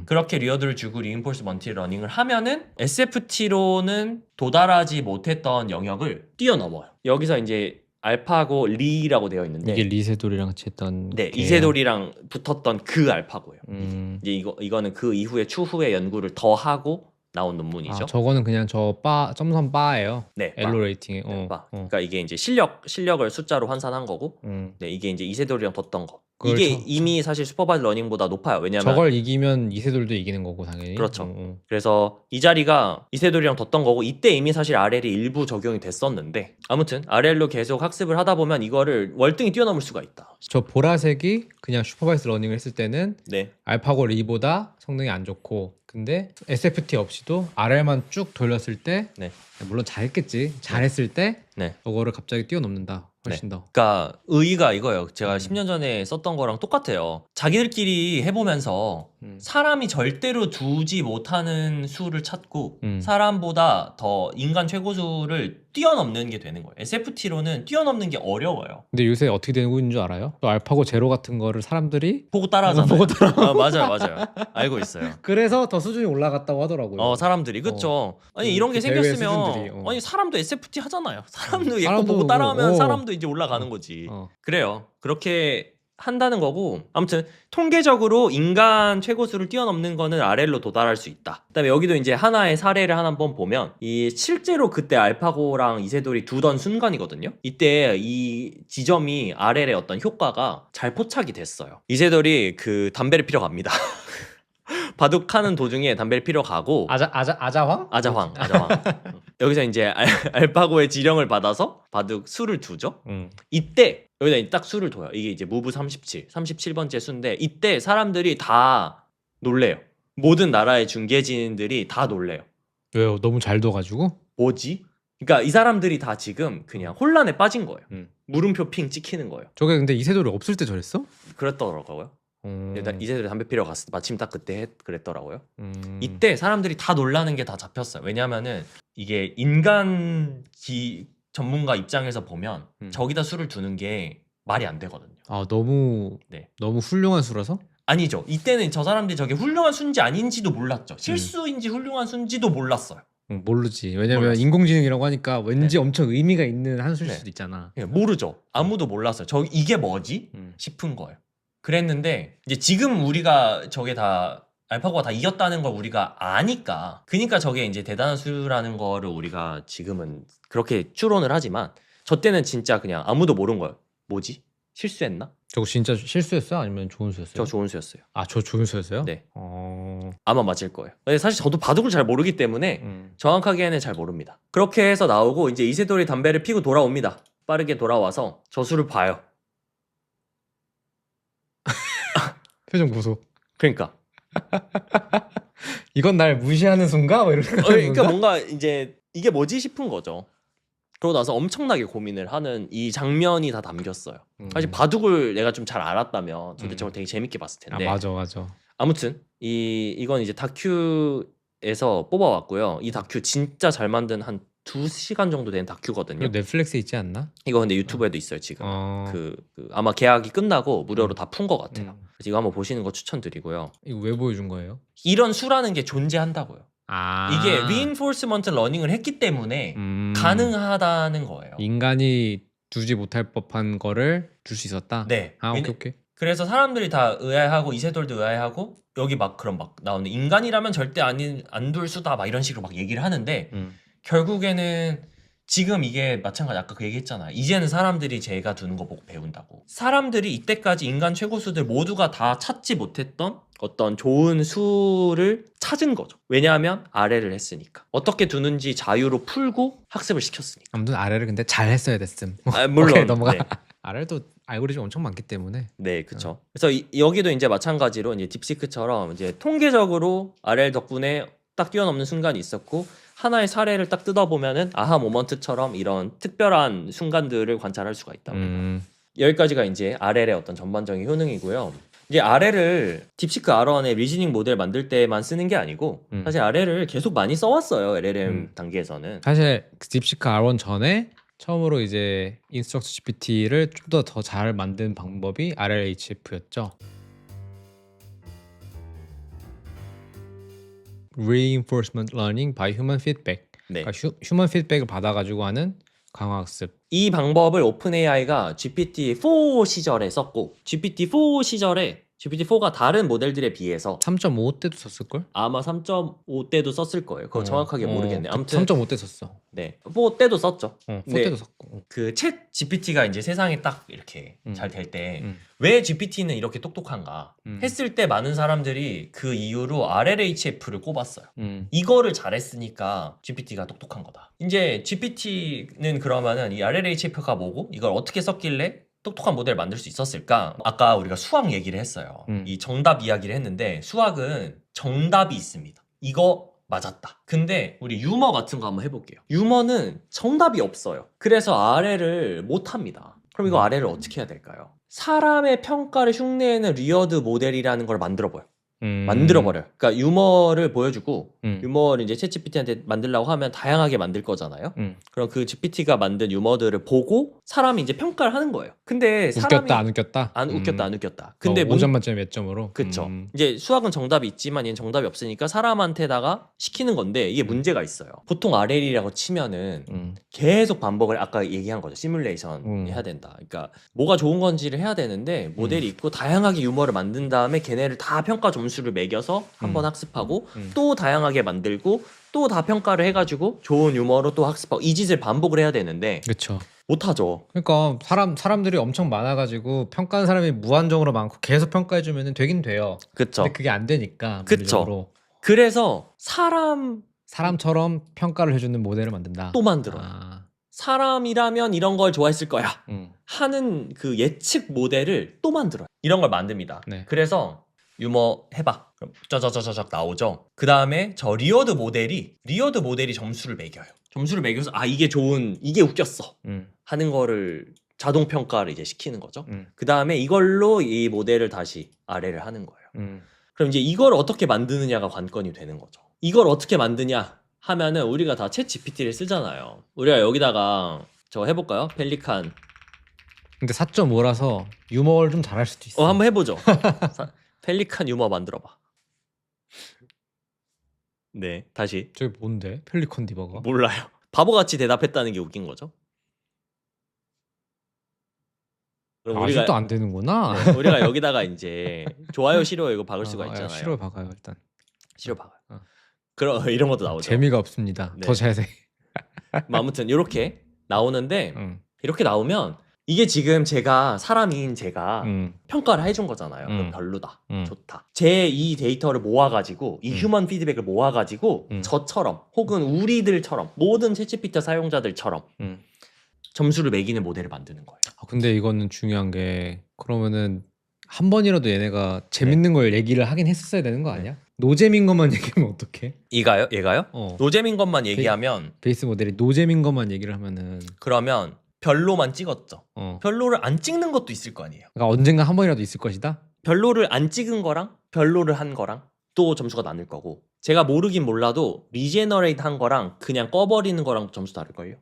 그렇게 리어드를 주고 리인포스 멀티 러닝을 하면은 SFT로는 도달하지 못했던 영역을 뛰어넘어요. 여기서 이제 알파고 리라고 되어 있는데 이게 리세돌이랑 같이 했던. 네, 걔예요? 이세돌이랑 붙었던 그 알파고예요. 음. 이제 이거는 그 이후에 추후에 연구를 더 하고 나온 논문이죠. 아, 저거는 그냥 저 점선 바예요. 네, 엘로 레이팅에. 네, 그러니까 이게 이제 실력을 숫자로 환산한 거고, 네, 이게 이제 이세돌이랑 뒀던 거. 그걸 이게 이미 사실 슈퍼바이즈 러닝보다 높아요. 왜냐면 저걸 이기면 이세돌도 이기는 거고 당연히. 그렇죠. 그래서 이 자리가 이세돌이랑 뒀던 거고 이때 이미 사실 RL이 일부 적용이 됐었는데 아무튼 RL로 계속 학습을 하다 보면 이거를 월등히 뛰어넘을 수가 있다. 저 보라색이 그냥 슈퍼바이스 러닝을 했을 때는 네, 알파고 리보다 성능이 안 좋고, 근데 SFT 없이도 RL만 쭉 돌렸을 때 네. 물론 잘했겠지. 잘했을 때 네. 저거를 갑자기 뛰어넘는다. 훨씬 더. 그러니까 의의가 이거예요. 제가 10년 전에 썼던 거랑 똑같아요. 자기들끼리 해보면서 사람이 절대로 두지 못하는 수를 찾고 사람보다 더 인간 최고수를 뛰어넘는 게 되는 거예요. SFT로는 뛰어넘는 게 어려워요. 근데 요새 어떻게 되는 줄 알아요? 또 알파고 제로 같은 거를 사람들이 보고 따라하잖아요. 보고 따라. 맞아요. 알고 있어요. 그래서 더 수준이 올라갔다고 하더라고요. 사람들이 그쵸. 아니 이런 게 그 대회 생겼으면 수준들이, 아니 사람도 SFT 하잖아요. 사람도 얘거 사람도 보고 따라하면 뭐, 사람도 이제 올라가는 거지. 어. 그래요. 그렇게 한다는 거고 아무튼 통계적으로 인간 최고수를 뛰어넘는 거는 RL로 도달할 수 있다. 그다음에 여기도 이제 하나의 사례를 한번 보면 이 실제로 그때 알파고랑 이세돌이 두던 순간이거든요. 이때 이 지점이 RL의 어떤 효과가 잘 포착이 됐어요. 이세돌이 그 담배를 피러 갑니다. 바둑하는 도중에 담배를 피러 가고 아자황? 아자황 여기서 이제 알파고의 지령을 받아서 바둑 수를 두죠. 이때 여기다 딱 수를 둬요. 이게 이제 무브 37번째 수인데 이때 사람들이 다 놀래요. 모든 나라의 중계진들이 다 놀래요. 왜요? 너무 잘 둬가지고? 뭐지? 그러니까 이 사람들이 다 지금 그냥 혼란에 빠진 거예요. 물음표 핑 찍히는 거예요. 저게 근데 이세돌이 없을 때 저랬어? 그랬더라고요. 이세돌이 담배 피러 갔을 때 마침 딱 그때 그랬더라고요. 이때 사람들이 다 놀라는 게 다 잡혔어요. 왜냐면은 이게 인간 전문가 입장에서 보면 저기다 수를 두는 게 말이 안 되거든요. 아, 너무 훌륭한 수라서? 아니죠. 이때는 저 사람들이 저게 훌륭한 수인지 아닌지도 몰랐죠. 실수인지 훌륭한 수인지도 몰랐어요. 모르지. 왜냐면 몰랐어. 인공지능이라고 하니까 왠지 네. 엄청 의미가 있는 한 수일 네. 수도 있잖아. 모르죠. 아무도 몰랐어요. 이게 뭐지? 싶은 거예요. 그랬는데 이제 지금 우리가 저게 다 알파고가 다 이겼다는 걸 우리가 아니까 그러니까 저게 이제 대단한 수라는 거를 우리가 지금은 그렇게 추론을 하지만 저 때는 진짜 그냥 아무도 모른 거예요. 뭐지? 실수했나? 저거 진짜 실수였어요? 아니면 좋은 수였어요? 저 좋은 수였어요. 아, 저 좋은 수였어요? 네. 어... 아마 맞을 거예요. 근데 사실 저도 바둑을 잘 모르기 때문에 정확하게는 잘 모릅니다. 그렇게 해서 나오고 이제 이세돌이 담배를 피고 돌아옵니다. 빠르게 돌아와서 저 수를 봐요. 표정 보소. 그러니까 이건 날 무시하는 순가? 뭐 이러는 그러니까 뭔가 이제 이게 뭐지 싶은 거죠. 그러고 나서 엄청나게 고민을 하는 이 장면이 다 담겼어요. 사실 바둑을 내가 좀 잘 알았다면 저도 저걸 되게 재밌게 봤을 텐데. 아, 맞아. 아무튼 이건 이제 다큐 넷플릭스에서 뽑아왔고요. 이 다큐 진짜 잘 만든 한 2시간 정도 된 다큐거든요. 이거 넷플릭스에 있지 않나? 이거 근데 유튜브에도 있어요 지금. 어. 그 아마 계약이 끝나고 무료로 다 푼 것 같아요. 음. 그래서 이거 한번 보시는 거 추천드리고요. 이거 왜 보여준 거예요? 이런 수라는 게 존재한다고요. 아. 이게 reinforcement learning을 했기 때문에 가능하다는 거예요. 인간이 두지 못할 법한 거를 줄 수 있었다. 네. 아, 오케이. 그래서 사람들이 다 의아해하고 이세돌도 의아해하고 여기 막 그런 막 나오는 인간이라면 절대 안 둘 수다 막 이런 식으로 막 얘기를 하는데 결국에는 지금 이게 마찬가지 아까 그 얘기했잖아. 이제는 사람들이 제가 두는 거 보고 배운다고. 사람들이 이때까지 인간 최고수들 모두가 다 찾지 못했던 어떤 좋은 수를 찾은 거죠. 왜냐하면 아래를 했으니까. 어떻게 두는지 자유로 풀고 학습을 시켰으니까. 아무튼 아래를 근데 잘 했어야 됐음. 아, 물론. 오케이, 넘어가. 네. 아래도 알고리즘 엄청 많기 때문에. 네, 그렇죠. 그래서 여기도 이제 마찬가지로 이제 딥시크처럼 이제 통계적으로 RL 덕분에 딱 뛰어넘는 순간이 있었고 하나의 사례를 딱 뜯어보면은 아하 모먼트처럼 이런 특별한 순간들을 관찰할 수가 있다. 여기까지가 이제 RL의 어떤 전반적인 효능이고요. 이제 RL을 딥시크 R1의 리즈닝 모델 만들 때만 쓰는 게 아니고 사실 RL을 계속 많이 써왔어요. LLM 단계에서는. 사실 딥시크 R1 전에 처음으로 이제 인스트럭트 GPT를 좀 더 잘 만든 방법이 RLHF였죠. Reinforcement Learning by Human Feedback. 네. 그러니까 휴먼 피드백을 받아가지고 하는 강화학습. 이 방법을 오픈AI가 GPT-4 시절에 썼고 GPT-4 시절에 GPT-4가 다른 모델들에 비해서 3.5 때도 썼을걸? 아마 3.5 때도 썼을 거예요. 그거 정확하게 모르겠네. 아무튼 3.5 때 썼어. 네, 4 때도 썼죠. 4 네. 때도 썼고. 그 챗 GPT가 이제 세상에 딱 이렇게 잘 될 때 왜 GPT는 이렇게 똑똑한가 했을 때 많은 사람들이 그 이유로 RLHF를 꼽았어요. 이거를 잘했으니까 GPT가 똑똑한 거다. 이제 GPT는 그러면은 이 RLHF가 뭐고 이걸 어떻게 썼길래 똑똑한 모델을 만들 수 있었을까? 아까 우리가 수학 얘기를 했어요. 이 정답 이야기를 했는데 수학은 정답이 있습니다. 이거 맞았다. 근데 우리 유머 같은 거 한번 해볼게요. 유머는 정답이 없어요. 그래서 RL을 못합니다. 그럼 이거 RL을 어떻게 해야 될까요? 사람의 평가를 흉내내는 리어드 모델이라는 걸 만들어버려요. 그러니까 유머를 보여주고 유머를 이제 챗GPT한테 만들려고 하면 다양하게 만들 거잖아요. 그럼 그 GPT가 만든 유머들을 보고 사람이 이제 평가를 하는 거예요. 근데 사람이 웃겼다 안 웃겼다? 웃겼다 안 웃겼다. 근데 5점 만점에 몇 점으로? 그쵸. 이제 수학은 정답이 있지만 얘는 정답이 없으니까 사람한테다가 시키는 건데 이게 문제가 있어요. 보통 RL이라고 치면은 계속 반복을 아까 얘기한 거죠. 시뮬레이션 해야 된다. 그러니까 뭐가 좋은 건지를 해야 되는데 모델이 있고 다양하게 유머를 만든 다음에 걔네를 다 평가 점수를 매겨서 한번 학습하고 또 다양하게 만들고 또 다 평가를 해가지고 좋은 유머로 또 학습하고 이 짓을 반복을 해야 되는데 그렇죠. 못하죠. 그러니까 사람들이 엄청 많아가지고 평가하는 사람이 무한정으로 많고 계속 평가해주면 되긴 돼요. 그쵸. 근데 그게 안 되니까 그쵸. 물리적으로. 그래서 사람처럼 평가를 해주는 모델을 만든다. 또 만들어요. 사람이라면 이런 걸 좋아했을 거야 하는 그 예측 모델을 또 만들어요. 이런 걸 만듭니다. 네. 그래서 유머 해봐. 그럼 짜자자자작 나오죠. 그 다음에 저 리어드 모델이 점수를 매겨요. 점수를 매겨서 이게 이게 웃겼어 하는 거를 자동 평가를 이제 시키는 거죠. 그 다음에 이걸로 이 모델을 다시 아래를 하는 거예요. 그럼 이제 이걸 어떻게 만드느냐가 관건이 되는 거죠. 이걸 어떻게 만드냐 하면은 우리가 다 챗 GPT를 쓰잖아요. 우리가 여기다가 저 해볼까요? 펠리칸. 근데 4.5라서 유머를 좀 잘할 수도 있어. 한번 해보죠. 펠리칸 유머 만들어봐. 네, 다시. 저게 뭔데? 펠리컨 디버가? 몰라요. 바보같이 대답했다는 게 웃긴 거죠. 그럼 아직도 안 되는구나. 네, 우리가 여기다가 이제 좋아요, 싫어요 이거 박을 수가 있잖아요. 싫어 박아요 일단. 싫어 박아요. 그럼 이런 것도 나오죠. 재미가 없습니다. 네. 더 자세히. 아무튼 이렇게 나오는데 이렇게 나오면 이게 지금 사람인 제가 평가를 해준 거잖아요. 그럼 별로다, 좋다. 제 이 데이터를 모아가지고 이 휴먼 피드백을 모아가지고 저처럼 혹은 우리들처럼 모든 챗GPT 사용자들처럼 점수를 매기는 모델을 만드는 거예요. 근데 이거는 중요한 게 그러면은 한 번이라도 얘네가 재밌는 걸 얘기를 하긴 했었어야 되는 거 아니야? 노잼인 것만 얘기하면 어떡해? 얘가요? 노잼인 것만 얘기하면 베이스 모델이 노잼인 것만 얘기를 하면은 그러면 별로만 찍었죠. 별로를 안 찍는 것도 있을 거 아니에요. 그러니까 언젠가 한 번이라도 있을 것이다. 별로를 안 찍은 거랑 별로를 한 거랑 또 점수가 나뉠 거고 제가 모르긴 몰라도 리제너레이트 한 거랑 그냥 꺼버리는 거랑 점수 다를걸요.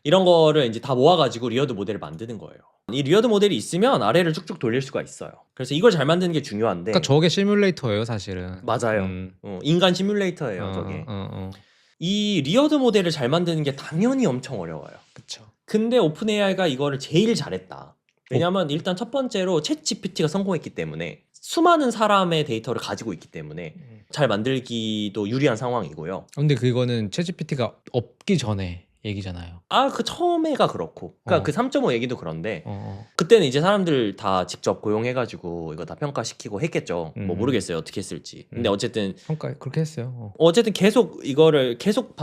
이런 거를 이제 다 모아가지고 리어드 모델을 만드는 거예요. 이 리어드 모델이 있으면 아래를 쭉쭉 돌릴 수가 있어요. 그래서 이걸 잘 만드는 게 중요한데. 그러니까 저게 시뮬레이터예요, 사실은. 맞아요. 인간 시뮬레이터예요, 저게. 어. 이 리어드 모델을 잘 만드는 게 당연히 엄청 어려워요. 그쵸. 근데 오픈 AI가 이거를 제일 잘했다. 왜냐면 일단 첫 번째로 챗 GPT가 성공했기 때문에 수많은 사람의 데이터를 가지고 있기 때문에 잘 만들기도 유리한 상황이고요. 근데 그거는 챗GPT가 없기 전에 얘기잖아요. 그 처음에가 그렇고, 그러니까 어. 그 3.5 얘기도 그런데 어. 그때는 이제 사람들 다 직접 고용해가지고 이거 다 평가시키고 했겠죠. 뭐 모르겠어요, 어떻게 했을지. 근데 어쨌든 평가 그렇게 했어요. 어쨌든 계속 이거를 계속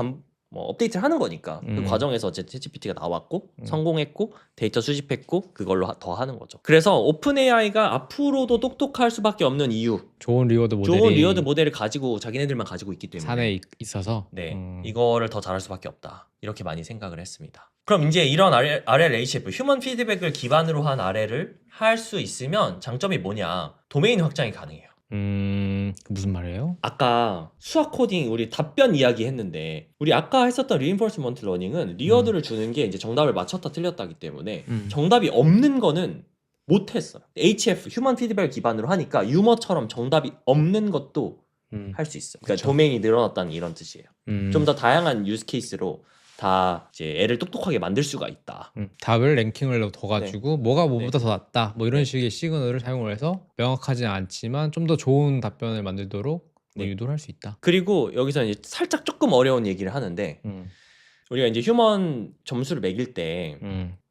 업데이트를 하는 거니까 그 음. 과정에서 어쨌든 챗GPT가 나왔고 성공했고 데이터 수집했고 그걸로 더 하는 거죠. 그래서 오픈 AI가 앞으로도 똑똑할 수밖에 없는 이유, 좋은 리워드 모델이 좋은 리어드 모델을 가지고 자기네들만 가지고 있기 때문에 산에 있어서 네, 이거를 더 잘할 수밖에 없다. 이렇게 많이 생각을 했습니다. 그럼 이제 이런 RLHF, 휴먼 피드백을 기반으로 한 RL을 할 수 있으면 장점이 뭐냐? 도메인 확장이 가능해요. 무슨 말이에요? 아까 수학 코딩 우리 답변 이야기 했는데 우리 아까 했었던 리인포스먼트 러닝은 리어드를 주는 게 이제 정답을 맞췄다 틀렸다기 때문에 정답이 없는 거는 못 했어요. HF, 휴먼 피드백을 기반으로 하니까 유머처럼 정답이 없는 것도 할 수 있어요. 그러니까 그쵸. 도메인이 늘어났다는 이런 뜻이에요. 좀 더 다양한 유즈 케이스로 다 이제 애를 똑똑하게 만들 수가 있다. 답을 랭킹을 더 가지고 뭐가 뭐보다 더 낫다 뭐 이런 네. 식의 시그널을 사용을 해서 명확하지 않지만 좀 더 좋은 답변을 만들도록 뭐 네. 유도를 할 수 있다. 그리고 여기서 이제 살짝 조금 어려운 얘기를 하는데 우리가 이제 휴먼 점수를 매길 때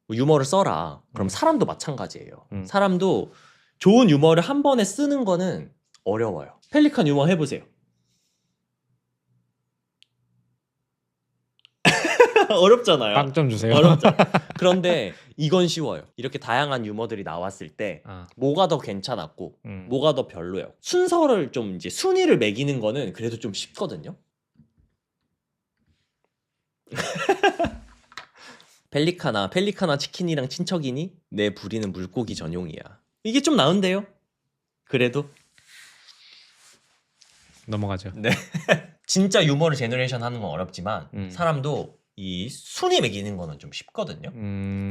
뭐 유머를 써라. 그럼 사람도 마찬가지예요. 사람도 좋은 유머를 한 번에 쓰는 거는 어려워요. 펠리칸 유머 해보세요. 어렵잖아요. 빵점 주세요. 어렵죠. 그런데 이건 쉬워요. 이렇게 다양한 유머들이 나왔을 때 뭐가 더 괜찮았고 뭐가 더 별로예요. 순서를 좀 이제 순위를 매기는 거는 그래도 좀 쉽거든요. 펠리카나 치킨이랑 친척이니 내 부리는 물고기 전용이야. 이게 좀 나은데요? 그래도 넘어가죠. 네. 진짜 유머를 제너레이션 하는 건 어렵지만 사람도 이 순위 매기는 거는 좀 쉽거든요.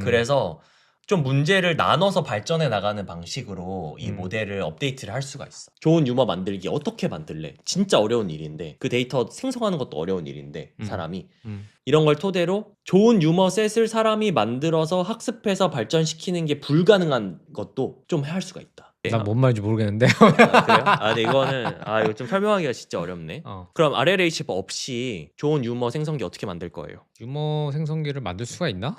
그래서 좀 문제를 나눠서 발전해 나가는 방식으로 이 모델을 업데이트를 할 수가 있어. 좋은 유머 만들기 어떻게 만들래? 진짜 어려운 일인데 그 데이터 생성하는 것도 어려운 일인데 사람이 이런 걸 토대로 좋은 유머 셋을 사람이 만들어서 학습해서 발전시키는 게 불가능한 것도 좀 할 수가 있다. 난 뭔 말인지 모르겠는데. 그래요? 근데 이거는 이거 좀 설명하기가 진짜 어렵네. 그럼 RLHF 없이 좋은 유머 생성기 어떻게 만들 거예요? 유머 생성기를 만들 수가 있나?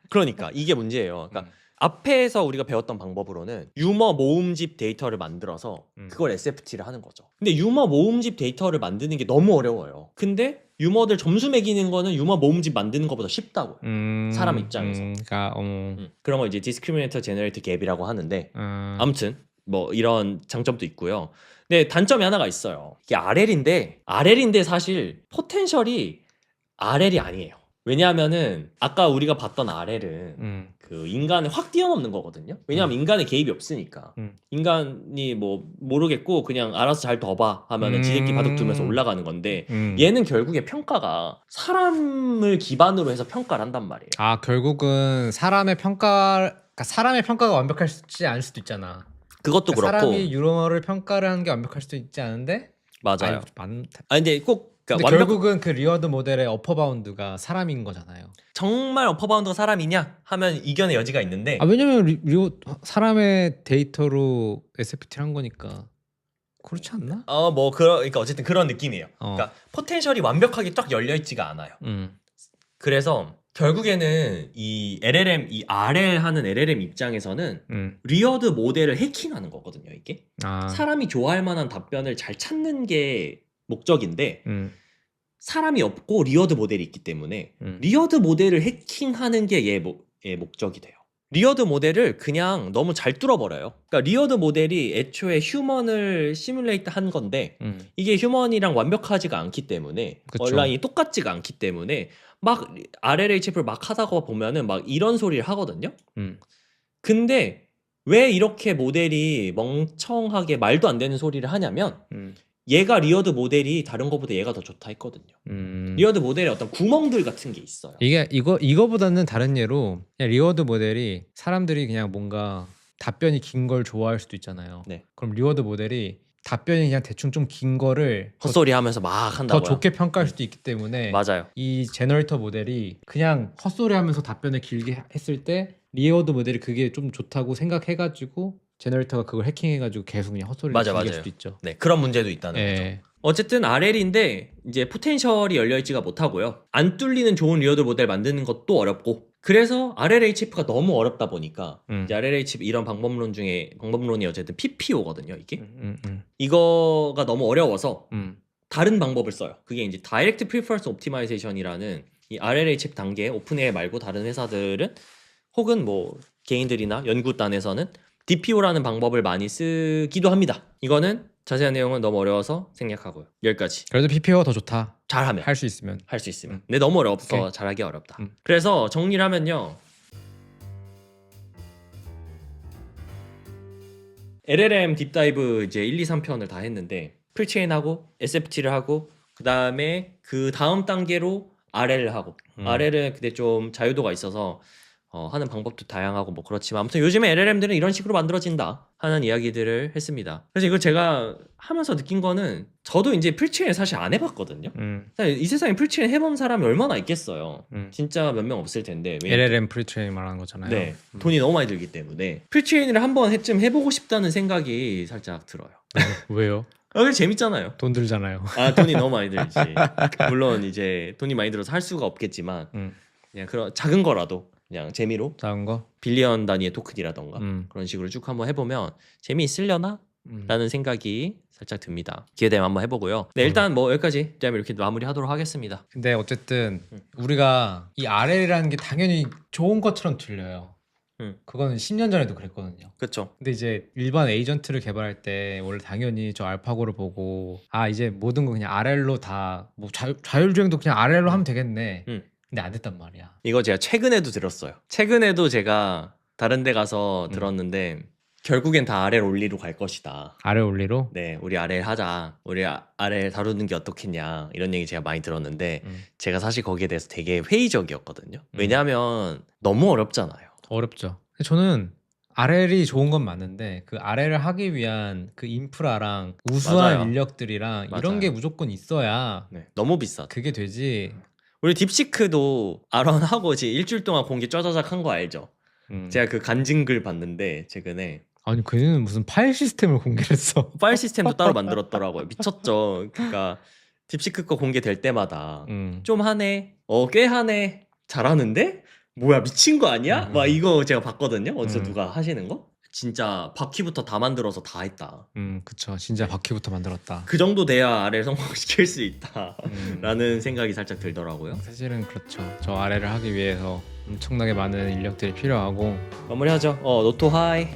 그러니까 이게 문제예요. 그러니까 앞에서 우리가 배웠던 방법으로는 유머 모음집 데이터를 만들어서 그걸 SFT를 하는 거죠. 근데 유머 모음집 데이터를 만드는 게 너무 어려워요. 근데 유머들 점수 매기는 거는 유머 모음집 만드는 것보다 쉽다고요. 사람 입장에서. 그러니까 그런 거 이제 Discriminator Generated Gap이라고 하는데 아무튼 뭐 이런 장점도 있고요. 근데 단점이 하나가 있어요. 이게 RL인데 사실 포텐셜이 RL이 아니에요. 왜냐하면은 아까 우리가 봤던 RL은 그 인간을 확 뛰어넘는 거거든요. 왜냐하면 인간의 개입이 없으니까. 인간이 뭐 모르겠고 그냥 알아서 잘 둬봐 하면은 지들끼리 바둑 두면서 올라가는 건데 얘는 결국에 평가가 사람을 기반으로 해서 평가를 한단 말이에요. 결국은 사람의 평가가 완벽하지 않을 수도 있잖아. 그것도 그렇고 사람이 유머를 평가를 하는 게 완벽할 수도 있지 않은데 맞아요. 근데 꼭 근데 결국은 그 리워드 모델의 어퍼 바운드가 사람인 거잖아요. 정말 어퍼 바운드가 사람이냐 하면 이견의 여지가 있는데 왜냐면 사람의 데이터로 SFT를 한 거니까 그렇지 않나? 그러니까 어쨌든 그런 느낌이에요. 그러니까 포텐셜이 완벽하게 쫙 열려 있지가 않아요. 그래서 결국에는 이 LLM, 이 RL 하는 LLM 입장에서는 리어드 모델을 해킹하는 거거든요. 이게 사람이 좋아할 만한 답변을 잘 찾는 게 목적인데 사람이 없고 리어드 모델이 있기 때문에 리어드 모델을 해킹하는 게 얘의 목적이 돼요. 리어드 모델을 그냥 너무 잘 뚫어버려요. 그러니까 리어드 모델이 애초에 휴먼을 시뮬레이트 한 건데 이게 휴먼이랑 완벽하지가 않기 때문에 온라인이 똑같지가 않기 때문에 막 RLHF를 막 하다가 보면은 막 이런 소리를 하거든요. 근데 왜 이렇게 모델이 멍청하게 말도 안 되는 소리를 하냐면 얘가 리어드 모델이 다른 거보다 얘가 더 좋다 했거든요. 리어드 모델에 어떤 구멍들 같은 게 있어요. 이게 이거보다는 다른 예로 그냥 리워드 모델이 사람들이 그냥 뭔가 답변이 긴 걸 좋아할 수도 있잖아요. 네. 그럼 리워드 모델이 답변이 그냥 대충 좀 긴 거를 헛소리 하면서 막 더 한다고요. 좋게 평가할 수도 있기 때문에 맞아요. 이 제너레이터 모델이 그냥 헛소리하면서 답변을 길게 했을 때 리워드 모델이 그게 좀 좋다고 생각해가지고 제너레이터가 그걸 해킹해가지고 계속 그냥 헛소리를 맞아, 길게 할 맞아요. 수도 있죠. 네, 그런 문제도 있다는 거죠. 예. 어쨌든 RL인데 이제 포텐셜이 열려있지가 못하고요. 안 뚫리는 좋은 리어드 모델 만드는 것도 어렵고 그래서 RLHF가 너무 어렵다 보니까 이제 RLHF 이런 방법론이 어쨌든 PPO거든요. 이게 이거가 너무 어려워서 다른 방법을 써요. 그게 이제 Direct Preference Optimization이라는 이 RLHF 단계 오픈AI 말고 다른 회사들은 혹은 뭐 개인들이나 연구단에서는 DPO라는 방법을 많이 쓰기도 합니다. 이거는 자세한 내용은 너무 어려워서 생략하고요. 여기까지. 그래도 PPO가 더 좋다. 잘하면 할 수 있으면. 할 수 있으면. 근데 너무 어려워서 오케이. 잘하기 어렵다. 그래서 정리를 하면요. LLM 딥다이브 이제 1, 2, 3편을 다 했는데 풀체인하고 SFT를 하고 그 다음 단계로 RL을 하고 RL은 근데 좀 자유도가 있어서 하는 방법도 다양하고 뭐 그렇지만 아무튼 요즘에 LLM들은 이런 식으로 만들어진다 하는 이야기들을 했습니다. 그래서 이걸 제가 하면서 느낀 거는 저도 이제 풀체인 사실 안 해봤거든요. 사실 이 세상에 풀체인 해본 사람이 얼마나 있겠어요. 진짜 몇 명 없을 텐데. LLM 프리트레이닝 말하는 거잖아요. 네, 돈이 너무 많이 들기 때문에 풀체인을 한번 해보고 싶다는 생각이 살짝 들어요. 왜요? 그게 재밌잖아요. 돈 들잖아요. 아, 돈이 너무 많이 들지. 물론 이제 돈이 많이 들어서 할 수가 없겠지만 그냥 그런 작은 거라도 그냥 재미로 작은 거? 빌리언 단위의 토큰이라던가 그런 식으로 쭉 한번 해보면 재미있으려나? 라는 생각이 살짝 듭니다. 기회 되면 한번 해보고요. 네, 일단 뭐 여기까지 이렇게 마무리하도록 하겠습니다. 근데 어쨌든 우리가 이 RL이라는 게 당연히 좋은 것처럼 들려요. 그거는 10년 전에도 그랬거든요. 그렇죠. 근데 이제 일반 에이전트를 개발할 때 원래 당연히 저 알파고를 보고 아 이제 모든 거 그냥 RL로 다 뭐 자율주행도 그냥 RL로 하면 되겠네. 근데 안 됐단 말이야. 이거 제가 최근에도 들었어요. 최근에도 제가 다른 데 가서 들었는데 결국엔 다 RL 올리로 갈 것이다. RL 올리로? 네, 우리 RL 하자. 우리 RL 다루는 게 어떻겠냐. 이런 얘기 제가 많이 들었는데 제가 사실 거기에 대해서 되게 회의적이었거든요. 왜냐하면 너무 어렵잖아요. 어렵죠. 저는 RL이 좋은 건 맞는데 그 RL을 하기 위한 그 인프라랑 우수한 맞아요. 인력들이랑 맞아요. 이런 게 무조건 있어야 네, 너무 비싸. 그게 되지. 우리 딥시크도 R1 하고 지금 일주일 동안 공개 쩌자작 한 거 알죠? 제가 그 간증글 봤는데 최근에 아니 그는 무슨 파일 시스템을 공개했어. 파일 시스템도 따로 만들었더라고요. 미쳤죠. 그러니까 딥시크 거 공개될 때마다 좀 하네, 꽤 하네, 잘하는데 뭐야 미친 거 아니야? 막 이거 제가 봤거든요. 어디서 누가 하시는 거? 진짜 바퀴부터 다 만들어서 다 했다. 그쵸. 진짜 바퀴부터 만들었다. 그 정도 돼야 RL 성공시킬 수 있다라는 생각이 살짝 들더라고요. 사실은 그렇죠. 저 RL을 하기 위해서 엄청나게 많은 인력들이 필요하고 마무리하죠. 노토 하이.